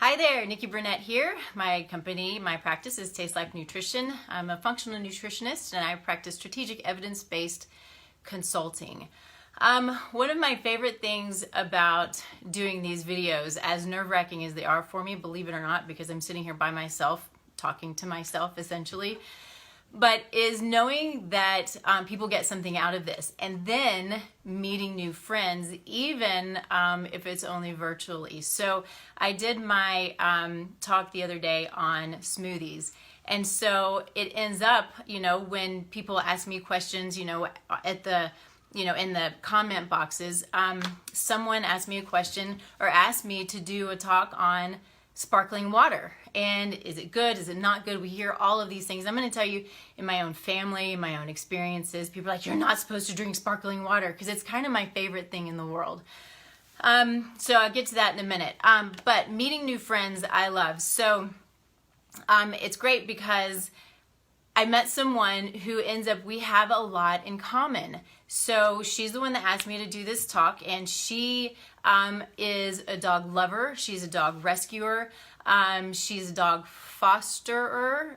Hi there, Nikki Burnett here. My company, my practice is Taste Life Nutrition. I'm a functional nutritionist and I practice strategic evidence-based consulting. One of my favorite things about doing these videos, as nerve-wracking as they are for me, believe it or not, because I'm sitting here by myself, talking to myself essentially, but is knowing that people get something out of this and then meeting new friends, even if it's only virtually. So I did my talk the other day on smoothies. And so it ends up, when people ask me questions, at the, in the comment boxes, someone asked me a question or asked me to do a talk on sparkling water. And is it good? Is it not good? We hear all of these things. I'm going to tell you in my own family, my own experiences, people are like, you're not supposed to drink sparkling water, because it's kind of my favorite thing in the world. So I'll get to that in a minute. But meeting new friends, I love. So it's great because I met someone who ends up, we have a lot in common. So she's the one that asked me to do this talk, and she is a dog lover. She's a dog rescuer. She's a dog fosterer.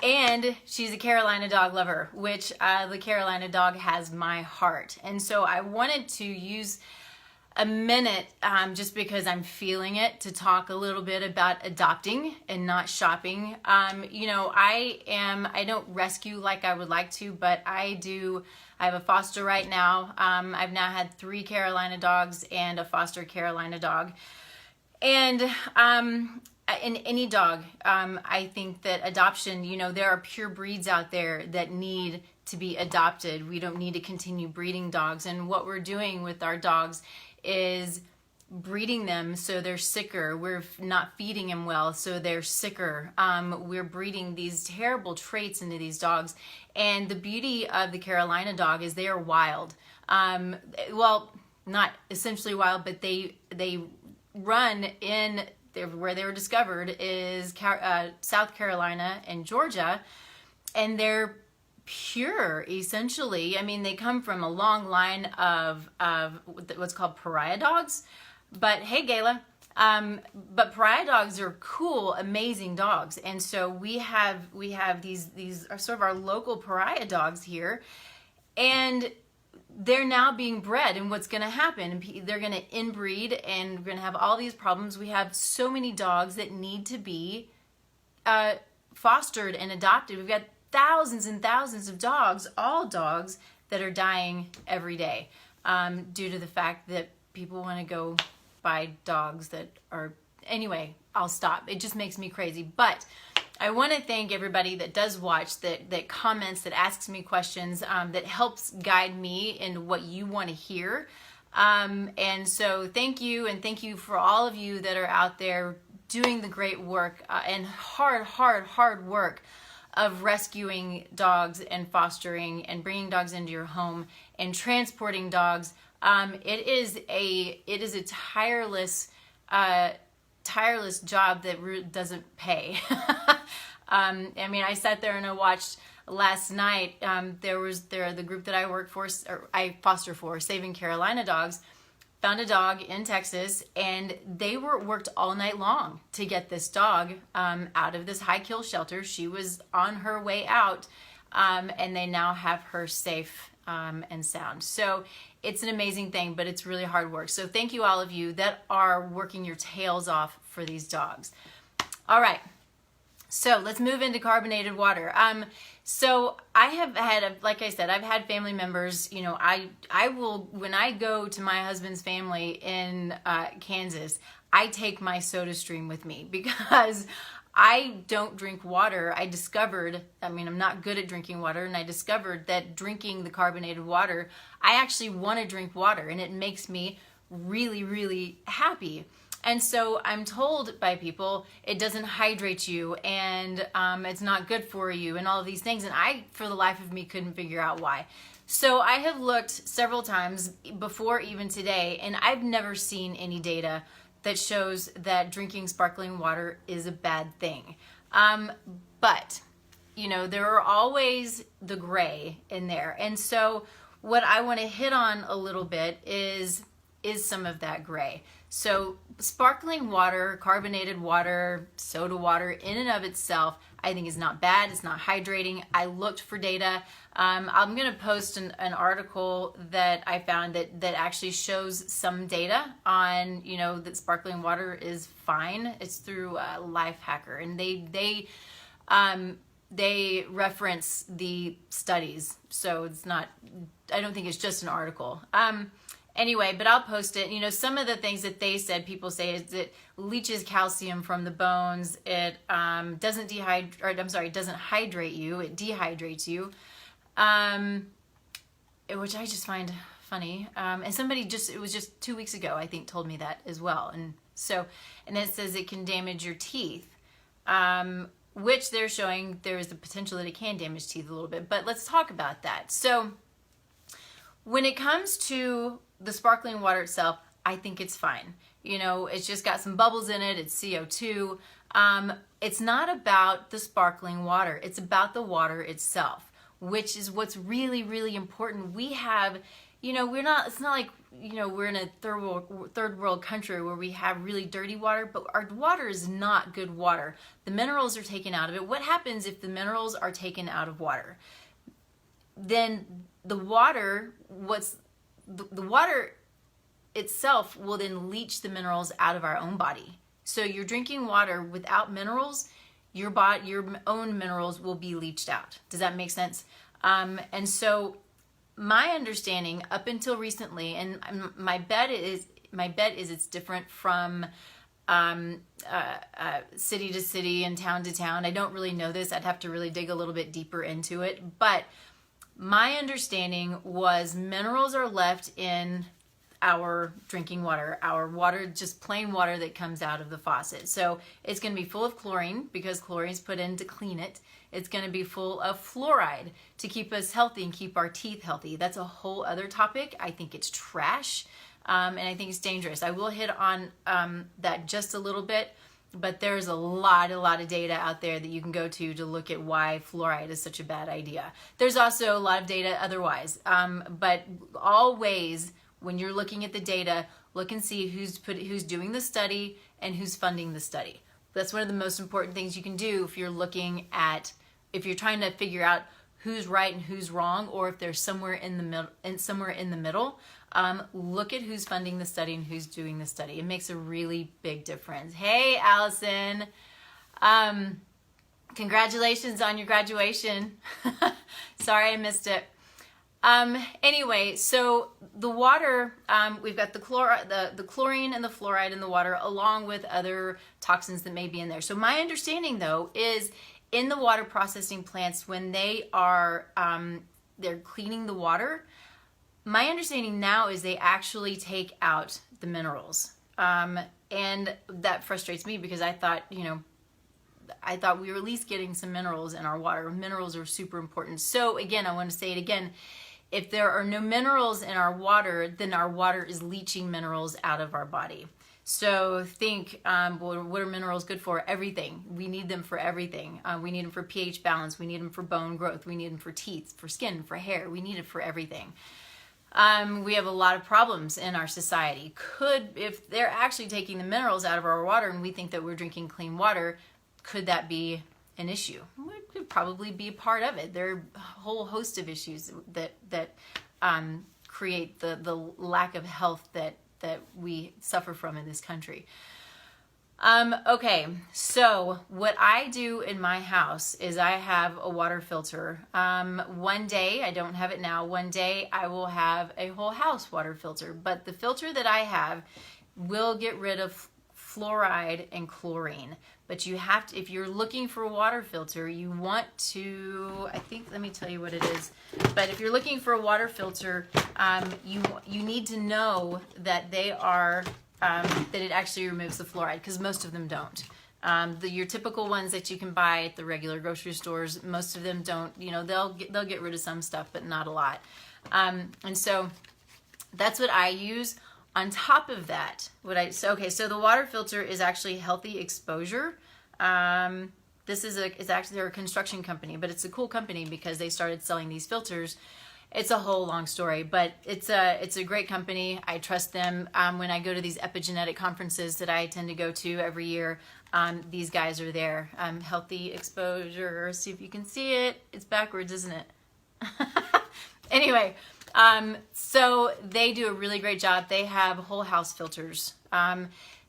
And she's a Carolina dog lover, which the Carolina dog has my heart. And so I wanted to use a minute, just because I'm feeling it, to talk a little bit about adopting and not shopping. I don't rescue like I would like to, but I have a foster right now. I've now had 3 Carolina dogs and a foster Carolina dog. And in any dog, I think that adoption, there are pure breeds out there that need to be adopted. We don't need to continue breeding dogs. And what we're doing with our dogs is breeding them so they're sicker. We're not feeding them well, so they're sicker. We're breeding these terrible traits into these dogs. And the beauty of the Carolina dog is they are wild. Well, not essentially wild, but they run in where they were discovered is South Carolina and Georgia, and they're pure, essentially. I mean, they come from a long line of what's called pariah dogs. But hey, Gayla, but pariah dogs are cool, amazing dogs. And so we have these are sort of our local pariah dogs here, and they're now being bred. And what's going to happen? They're going to inbreed, and we're going to have all these problems. We have so many dogs that need to be fostered and adopted. We've got thousands and thousands of dogs, all dogs, that are dying every day due to the fact that people want to go buy dogs that are... Anyway, I'll stop. It just makes me crazy. But I want to thank everybody that does watch, that comments, that asks me questions, that helps guide me in what you want to hear. And so thank you, and thank you for all of you that are out there doing the great work and hard work of rescuing dogs and fostering and bringing dogs into your home and transporting dogs. It is a tireless job that doesn't pay. I sat there and I watched last night. The group that I work for, or I foster for, Saving Carolina Dogs, found a dog in Texas, and they worked all night long to get this dog out of this high kill shelter. She was on her way out, and they now have her safe and sound. So it's an amazing thing, but it's really hard work. So thank you, all of you that are working your tails off for these dogs. All right. So let's move into carbonated water. So I have had, like I said, I've had family members, I will, when I go to my husband's family in Kansas, I take my SodaStream with me because I don't drink water. I'm not good at drinking water, and I discovered that drinking the carbonated water, I actually want to drink water, and it makes me really, really happy. And so I'm told by people it doesn't hydrate you, and it's not good for you, and all of these things. And I, for the life of me, couldn't figure out why. So I have looked several times before even today, and I've never seen any data that shows that drinking sparkling water is a bad thing. But, there are always the gray in there. And so what I want to hit on a little bit is is some of that gray. So sparkling water, carbonated water, soda water in and of itself, I think is not bad. It's not hydrating. I looked for data. I'm going to post an article that I found that actually shows some data on, you know, that sparkling water is fine. It's through Lifehacker, and they reference the studies. So it's not, I don't think it's just an article. Anyway, but I'll post it. You know, some of the things that they said, people say, is it leaches calcium from the bones. It doesn't hydrate you. It dehydrates you, which I just find funny. And somebody it was just 2 weeks ago, I think, told me that as well. And so, and it says it can damage your teeth, which they're showing there is the potential that it can damage teeth a little bit. But let's talk about that. So when it comes to the sparkling water itself, I think it's fine. You know, it's just got some bubbles in it. It's CO2. It's not about the sparkling water. It's about the water itself, which is what's really, really important. We have, you know, it's not like, you know, we're in a third world country where we have really dirty water, but our water is not good water. The minerals are taken out of it. What happens if the minerals are taken out of water? Then the water, the water itself will then leach the minerals out of our own body. So you're drinking water without minerals, your own minerals will be leached out. Does that make sense? And so my understanding up until recently, and my bet is it's different from city to city and town to town. I don't really know this. I'd have to really dig a little bit deeper into it. But my understanding was minerals are left in our drinking water, our water, just plain water that comes out of the faucet. So it's going to be full of chlorine because chlorine is put in to clean it. It's going to be full of fluoride to keep us healthy and keep our teeth healthy. That's a whole other topic. I think it's trash, and I think it's dangerous. I will hit on that just a little bit, but there's a lot of data out there that you can go to look at why fluoride is such a bad idea. There's also a lot of data otherwise, but always when you're looking at the data, look and see who's doing the study and who's funding the study. That's one of the most important things you can do if you're trying to figure out who's right and who's wrong, or if there's somewhere in the middle. Look at who's funding the study and who's doing the study. It makes a really big difference. Hey, Allison. Congratulations on your graduation. Sorry I missed it. Anyway, so the water, we've got the chlorine and the fluoride in the water, along with other toxins that may be in there. So my understanding, though, is in the water processing plants, when they are they're cleaning the water, my understanding now is they actually take out the minerals, and that frustrates me because I thought we were at least getting some minerals in our water. Minerals are super important. So again, I want to say it again. If there are no minerals in our water, then our water is leaching minerals out of our body. So think, what are minerals good for? Everything. We need them for everything. We need them for pH balance. We need them for bone growth. We need them for teeth, for skin, for hair. We need it for everything. We have a lot of problems in our society. If they're actually taking the minerals out of our water and we think that we're drinking clean water, could that be an issue? It could probably be a part of it. There are a whole host of issues that create the lack of health that we suffer from in this country. Okay, so what I do in my house is I have a water filter. One day, I don't have it now, one day I will have a whole house water filter, but the filter that I have will get rid of fluoride and chlorine. But you have to, if you're looking for a water filter, you want to, let me tell you what it is. But if you're looking for a water filter, you need to know that they are, that it actually removes the fluoride, because most of them don't. Your typical ones that you can buy at the regular grocery stores, most of them don't. They'll get rid of some stuff, but not a lot. And so that's what I use. On top of that, so the water filter is actually Healthy Exposure. It's actually, they're a construction company, but it's a cool company because they started selling these filters. it's a whole long story, but it's a great company. I trust them. When I go to these epigenetic conferences that I tend to go to every year, these guys are there. Healthy Exposure. See if you can see it. It's backwards, isn't it? Anyway, so they do a really great job. They have whole house filters.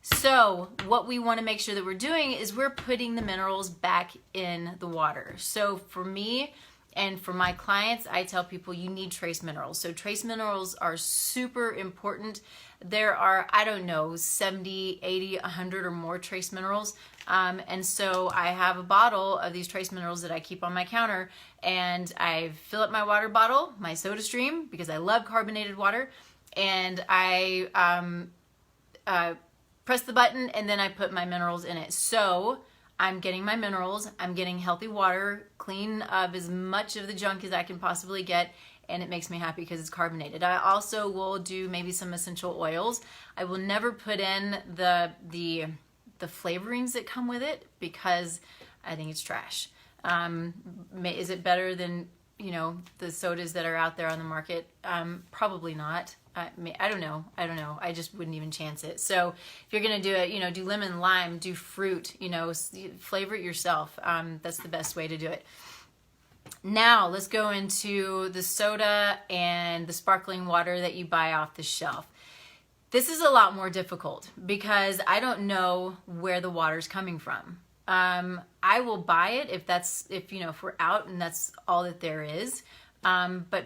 So what we want to make sure that we're doing is we're putting the minerals back in the water. So for me and for my clients, I tell people you need trace minerals. So trace minerals are super important. There are, I don't know, 70, 80, 100 or more trace minerals. And so I have a bottle of these trace minerals that I keep on my counter, and I fill up my water bottle, my SodaStream, because I love carbonated water, and I press the button and then I put my minerals in it. So I'm getting my minerals, I'm getting healthy water, clean of as much of the junk as I can possibly get, and it makes me happy because it's carbonated. I also will do maybe some essential oils. I will never put in the flavorings that come with it because I think it's trash. Is it better than, you know, the sodas that are out there on the market? Probably not. I don't know. I just wouldn't even chance it. So if you're going to do it, you know, do lemon, lime, do fruit, you know, flavor it yourself. That's the best way to do it. Now let's go into the soda and the sparkling water that you buy off the shelf. This is a lot more difficult because I don't know where the water's coming from. I will buy it if we're out and that's all that there is. But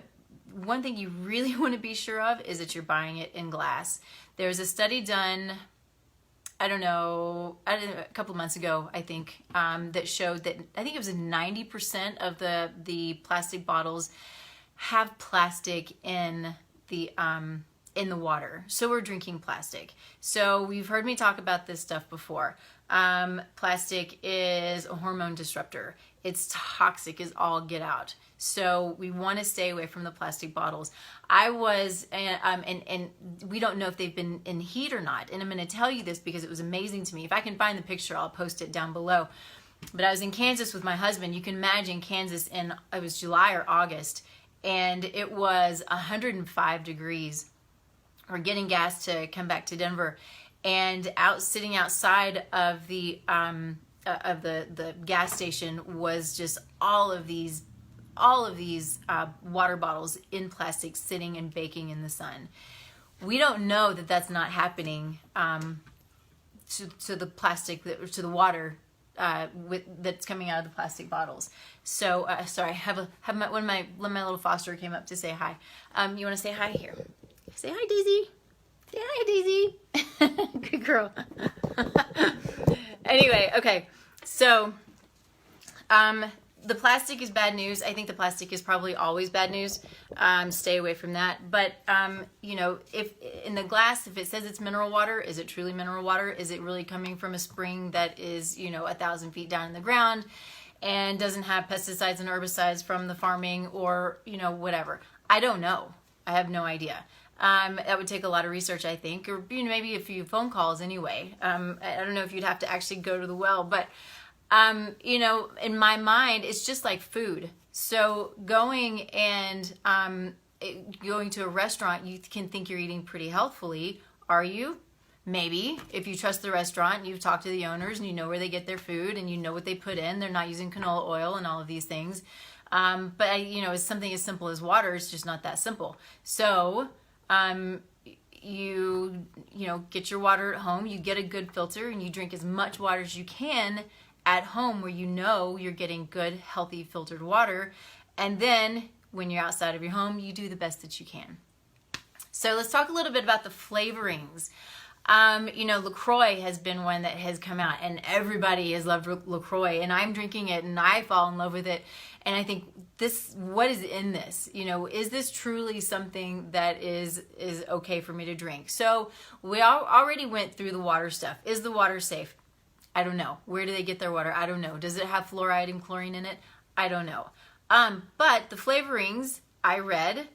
one thing you really want to be sure of is that you're buying it in glass. There's a study done, I don't know, a couple of months ago, I think, that showed that I think it was 90% of the plastic bottles have plastic in the water. So we're drinking plastic. So you've heard me talk about this stuff before. Plastic is a hormone disruptor. It's toxic as all get out. So we want to stay away from the plastic bottles. And we don't know if they've been in heat or not. And I'm going to tell you this because it was amazing to me. If I can find the picture, I'll post it down below. But I was in Kansas with my husband. You can imagine Kansas it was July or August, and it was 105 degrees. We're getting gas to come back to Denver, and sitting outside of the gas station was just all of these water bottles in plastic sitting and baking in the sun. We don't know that that's not happening to the plastic, to the water that's coming out of the plastic bottles. So sorry, one of my little foster came up to say hi. You want to say hi here? Say hi, Daisy. Say hi, Daisy. Good girl. Anyway, okay. So, the plastic is bad news. I think the plastic is probably always bad news. Stay away from that. But, if in the glass, if it says it's mineral water, is it truly mineral water? Is it really coming from a spring that is, 1,000 feet down in the ground and doesn't have pesticides and herbicides from the farming or, whatever? I don't know. I have no idea. That would take a lot of research, I think, or maybe a few phone calls anyway. I don't know if you'd have to actually go to the well, but in my mind, it's just like food. So going to a restaurant, you can think you're eating pretty healthfully. Are you? Maybe. If you trust the restaurant, you've talked to the owners and you know where they get their food and you know what they put in. They're not using canola oil and all of these things. But it's something as simple as water. It's just not that simple. So you get your water at home, you get a good filter, and you drink as much water as you can at home where you're getting good, healthy, filtered water. And then when you're outside of your home, you do the best that you can. So let's talk a little bit about the flavorings. LaCroix has been one that has come out, and everybody has loved LaCroix, and I'm drinking it and I fall in love with it. And I think what is in this? Is this truly something that is okay for me to drink? So we already went through the water stuff. Is the water safe? I don't know. Where do they get their water? I don't know. Does it have fluoride and chlorine in it? I don't know. But the flavorings I read,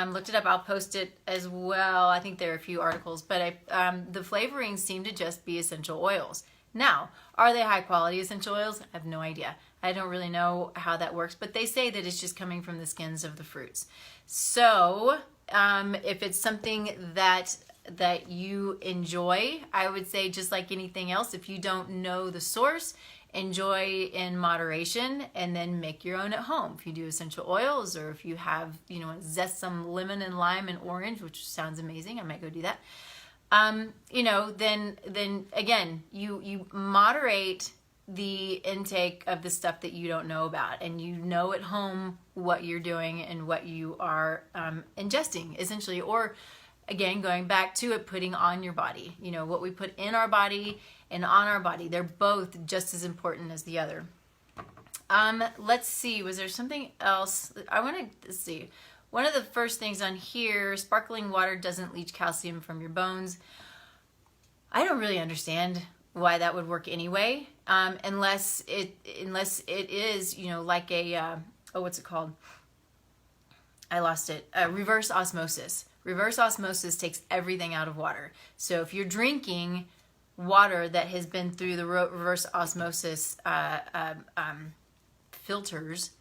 looked it up. I'll post it as well. I think there are a few articles, but the flavorings seem to just be essential oils. Now, are they high quality essential oils? I have no idea. I don't really know how that works, but they say that it's just coming from the skins of the fruits. So if it's something that you enjoy, I would say just like anything else, if you don't know the source, enjoy in moderation and then make your own at home. If you do essential oils, or if you have, zest some lemon and lime and orange, which sounds amazing, I might go do that. Then again, you moderate the intake of the stuff that you don't know about, and you know at home what you're doing and what you are ingesting, essentially. Or again, going back to it, putting on your body. What we put in our body and on our body, they're both just as important as the other. Let's see, was there something else? I want to see. One of the first things on here, sparkling water doesn't leach calcium from your bones. I don't really understand why that would work anyway, unless it is, like a, what's it called? I lost it. Reverse osmosis. Reverse osmosis takes everything out of water. So if you're drinking water that has been through the reverse osmosis filters,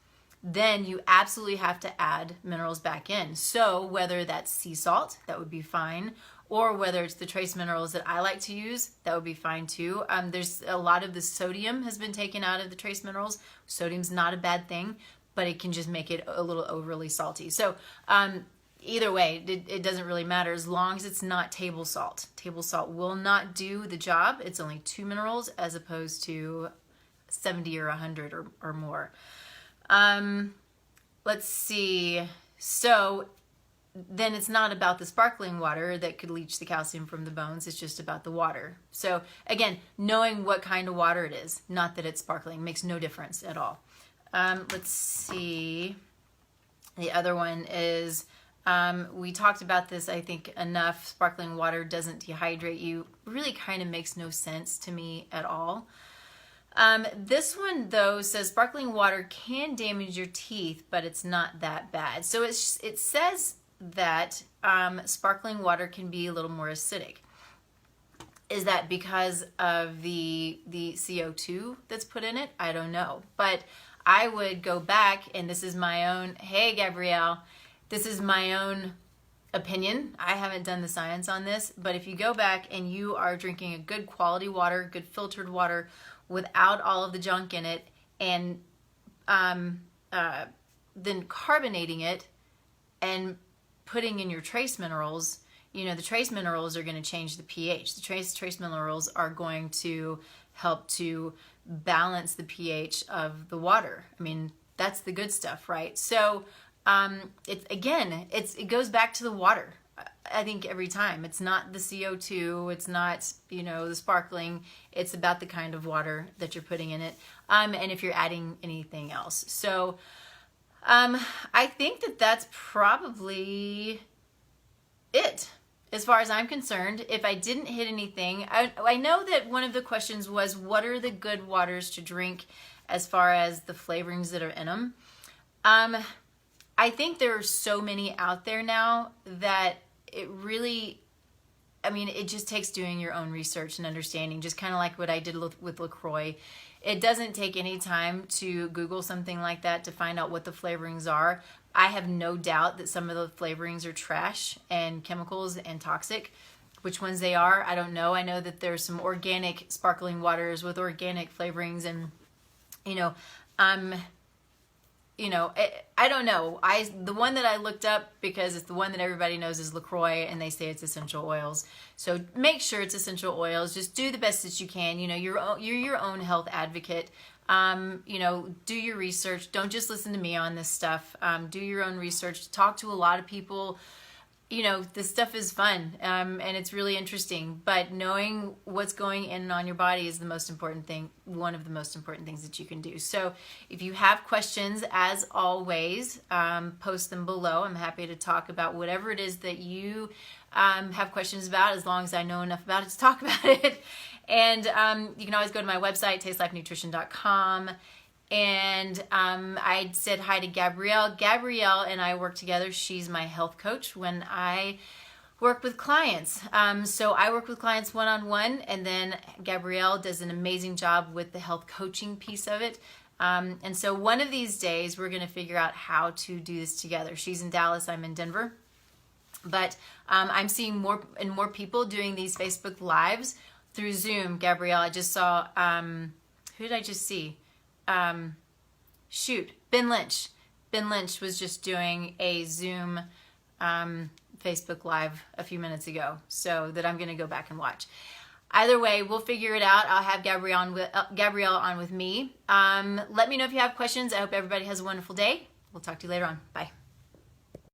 then you absolutely have to add minerals back in. So whether that's sea salt, that would be fine, or whether it's the trace minerals that I like to use, that would be fine too. There's a lot of the sodium has been taken out of the trace minerals. Sodium's not a bad thing, but it can just make it a little overly salty. So either way, it doesn't really matter as long as it's not table salt. Table salt will not do the job. It's only 2 minerals as opposed to 70 or 100 or more. Let's see. So then it's not about the sparkling water that could leach the calcium from the bones. It's just about the water. So again, knowing what kind of water it is, not that it's sparkling, makes no difference at all. Let's see. The other one is, we talked about this, I think, enough. Sparkling water doesn't dehydrate you. Really kind of makes no sense to me at all. This one, though, says sparkling water can damage your teeth, but it's not that bad. So it says that sparkling water can be a little more acidic. Is that because of the CO2 that's put in it? I don't know. But I would go back, and this is my own, hey, Gabrielle, this is my own opinion. I haven't done the science on this, but if you go back and you are drinking a good quality water, good filtered water, without all of the junk in it, and then carbonating it and putting in your trace minerals, the trace minerals are going to change the pH. The trace minerals are going to help to balance the pH of the water. I mean, that's the good stuff, right? So it goes back to the water. I think every time. It's not the CO2, it's not, the sparkling, it's about the kind of water that you're putting in it, and if you're adding anything else. So I think that's probably it as far as I'm concerned. If I didn't hit anything, I know that one of the questions was, what are the good waters to drink as far as the flavorings that are in them? I think there are so many out there now that it really, it just takes doing your own research and understanding, just kind of like what I did with LaCroix. It doesn't take any time to Google something like that to find out what the flavorings are. I have no doubt that some of the flavorings are trash and chemicals and toxic. Which ones they are, I don't know. I know that there's some organic sparkling waters with organic flavorings, and I don't know. The one that I looked up, because it's the one that everybody knows, is LaCroix, and they say it's essential oils. So make sure it's essential oils. Just do the best that you can. You're your own health advocate. Do your research. Don't just listen to me on this stuff. Do your own research. Talk to a lot of people. This stuff is fun, and it's really interesting, but knowing what's going in and on your body is the most important thing, one of the most important things that you can do. So if you have questions, as always, post them below. I'm happy to talk about whatever it is that you have questions about, as long as I know enough about it to talk about it. And you can always go to my website, tastelifenutrition.com. And I said hi to Gabrielle. Gabrielle and I work together. She's my health coach when I work with clients. So I work with clients one-on-one, and then Gabrielle does an amazing job with the health coaching piece of it. And so one of these days, we're going to figure out how to do this together. She's in Dallas, I'm in Denver. But I'm seeing more and more people doing these Facebook Lives through Zoom. Gabrielle, I just saw, who did I just see? Ben Lynch. Ben Lynch was just doing a Zoom Facebook Live a few minutes ago, so that I'm going to go back and watch. Either way, we'll figure it out. I'll have Gabrielle on with me. Let me know if you have questions. I hope everybody has a wonderful day. We'll talk to you later on. Bye.